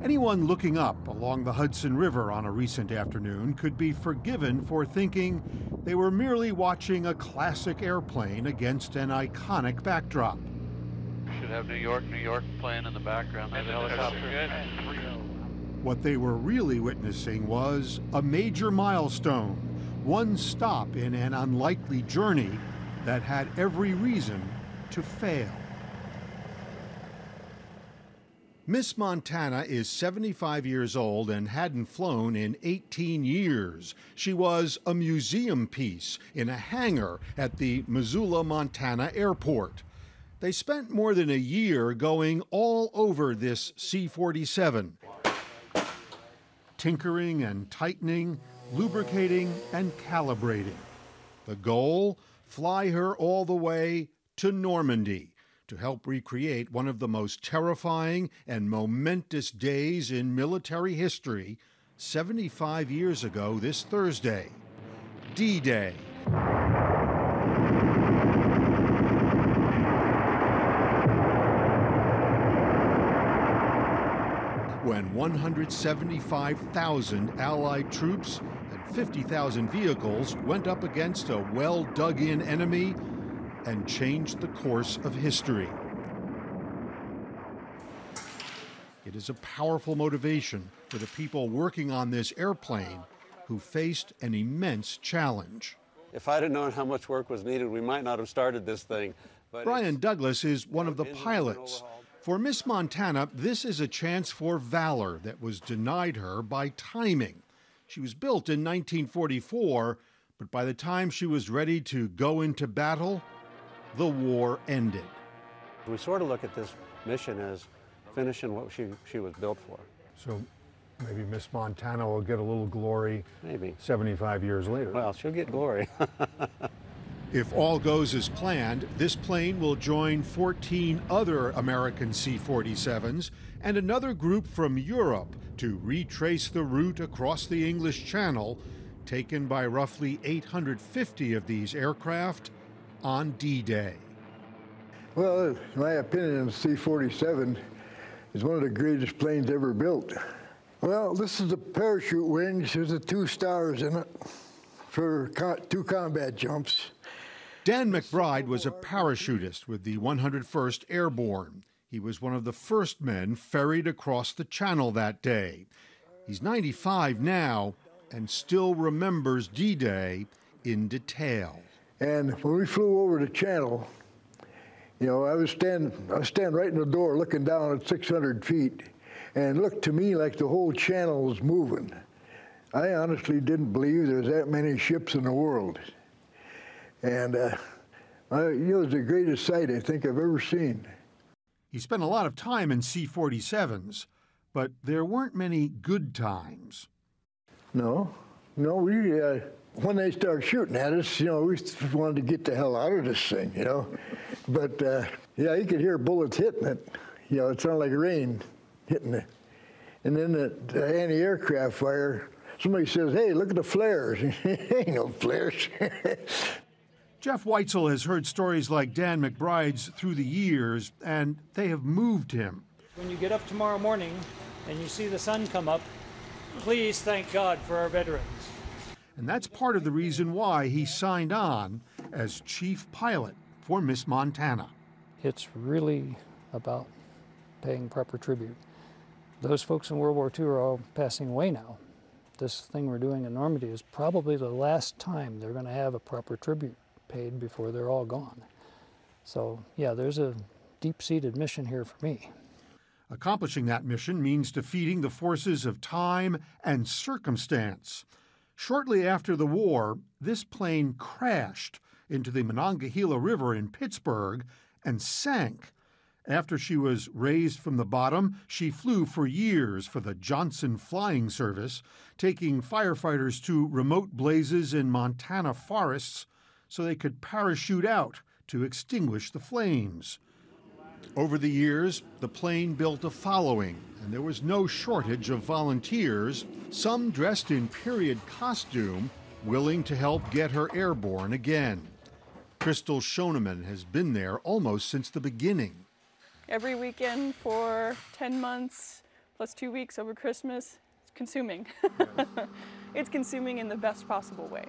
Anyone looking up along the Hudson River on a recent afternoon could be forgiven for thinking they were merely watching a classic airplane against an iconic backdrop. Should have New York, New York playing in the background. There's a helicopter. What they were really witnessing was a major milestone, one stop in an unlikely journey that had every reason to fail. Miss Montana is 75 years old and hadn't flown in 18 years. She was a museum piece in a hangar at the Missoula, Montana airport. They spent more than a year going all over this C-47, tinkering and tightening, lubricating and calibrating. The goal? Fly her all the way to Normandy to help recreate one of the most terrifying and momentous days in military history, 75 years ago this Thursday, D-Day. When 175,000 Allied troops and 50,000 vehicles went up against a well-dug-in enemy and changed the course of history. It is a powerful motivation for the people working on this airplane who faced an immense challenge. If I'd have known how much work was needed, we might not have started this thing. But Brian Douglas is one of the pilots. For Miss Montana, this is a chance for valor that was denied her by timing. She was built in 1944, but by the time she was ready to go into battle, the war ended. We sort of look at this mission as finishing what she was built for. So maybe Miss Montana will get a little glory maybe 75 years later. Well, she'll get glory. If all goes as planned, this plane will join 14 other American C-47s and another group from Europe to retrace the route across the English Channel taken by roughly 850 of these aircraft on D-Day. Well, in my opinion, the C-47 is one of the greatest planes ever built. Well, this is the parachute wings. There's the 2 stars in it for 2 combat jumps. Dan McBride was a parachutist with the 101st Airborne. He was one of the first men ferried across the Channel that day. He's 95 now and still remembers D-Day in detail. And when we flew over the Channel, you know, I was standing right in the door looking down at 600 feet, and it looked to me like the whole Channel was moving. I honestly didn't believe there was that many ships in the world. And you know, it was the greatest sight I think I've ever seen. He spent a lot of time in C-47s, but there weren't many good times. No, we, when they started shooting at us, you know, we wanted to get the hell out of this thing, you know. But, yeah, you could hear bullets hitting it. You know, it sounded like rain hitting it. And then the anti-aircraft fire, somebody says, hey, look at the flares. Ain't no flares. Jeff Weitzel has heard stories like Dan McBride's through the years, and they have moved him. When you get up tomorrow morning and you see the sun come up, please thank God for our veterans. And that's part of the reason why he signed on as chief pilot for Miss Montana. It's really about paying proper tribute. Those folks in World War II are all passing away now. This thing we're doing in Normandy is probably the last time they're going to have a proper tribute paid before they're all gone. So, yeah, there's a deep-seated mission here for me. Accomplishing that mission means defeating the forces of time and circumstance. Shortly after the war, this plane crashed into the Monongahela River in Pittsburgh and sank. After she was raised from the bottom, she flew for years for the Johnson Flying Service, taking firefighters to remote blazes in Montana forests so they could parachute out to extinguish the flames. Over the years, the plane built a following, and there was no shortage of volunteers, some dressed in period costume, willing to help get her airborne again. Crystal Schoeneman has been there almost since the beginning. Every weekend for 10 months, plus 2 weeks over Christmas. It's consuming. It's consuming in the best possible way.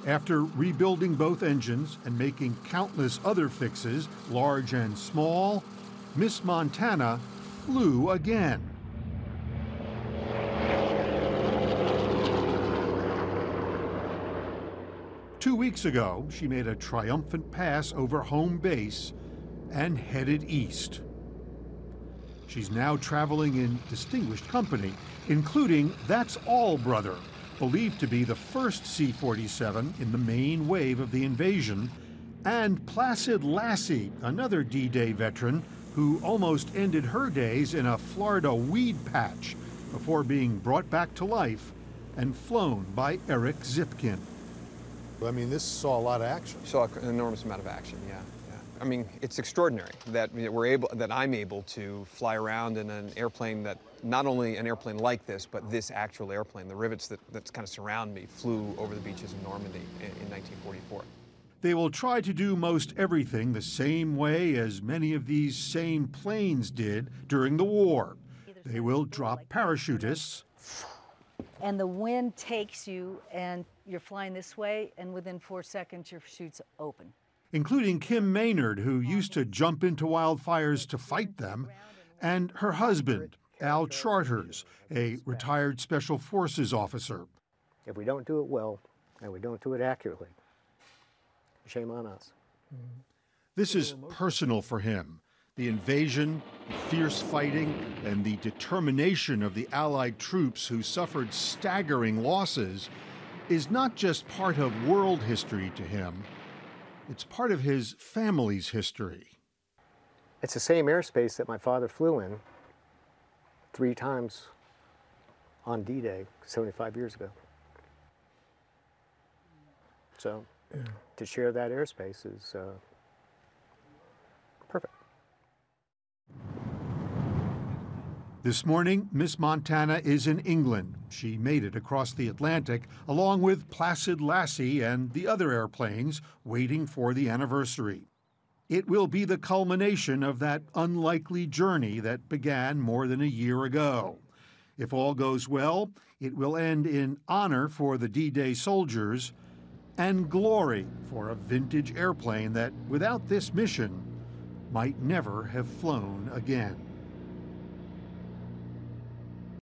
After rebuilding both engines and making countless other fixes, large and small, Miss Montana flew again. Two weeks ago, she made a triumphant pass over home base and headed east. She's now traveling in distinguished company, including That's All Brother, believed to be the first C-47 in the main wave of the invasion, and Placid Lassie, another D-Day veteran who almost ended her days in a Florida weed patch before being brought back to life and flown by Eric Zipkin. I mean, this saw a lot of action. Saw an enormous amount of action, yeah. I mean, it's extraordinary that I'm able to fly around in an airplane that, not only an airplane like this, but this actual airplane. The rivets that kind of surround me flew over the beaches of Normandy in 1944. They will try to do most everything the same way as many of these same planes did during the war. They will drop parachutists. And the wind takes you, and you're flying this way, and within 4 seconds, your chute's open. Including Kim Maynard, who used to jump into wildfires to fight them, and her husband, Al Charters, a retired Special Forces officer. If we don't do it well, and we don't do it accurately, shame on us. This is personal for him. The invasion, the fierce fighting, and the determination of the Allied troops who suffered staggering losses is not just part of world history to him, it's part of his family's history. It's the same airspace that my father flew in 3 times on D-Day 75 years ago. So to share that airspace is perfect. This morning, Miss Montana is in England. She made it across the Atlantic, along with Placid Lassie and the other airplanes waiting for the anniversary. It will be the culmination of that unlikely journey that began more than a year ago. If all goes well, it will end in honor for the D-Day soldiers and glory for a vintage airplane that, without this mission, might never have flown again.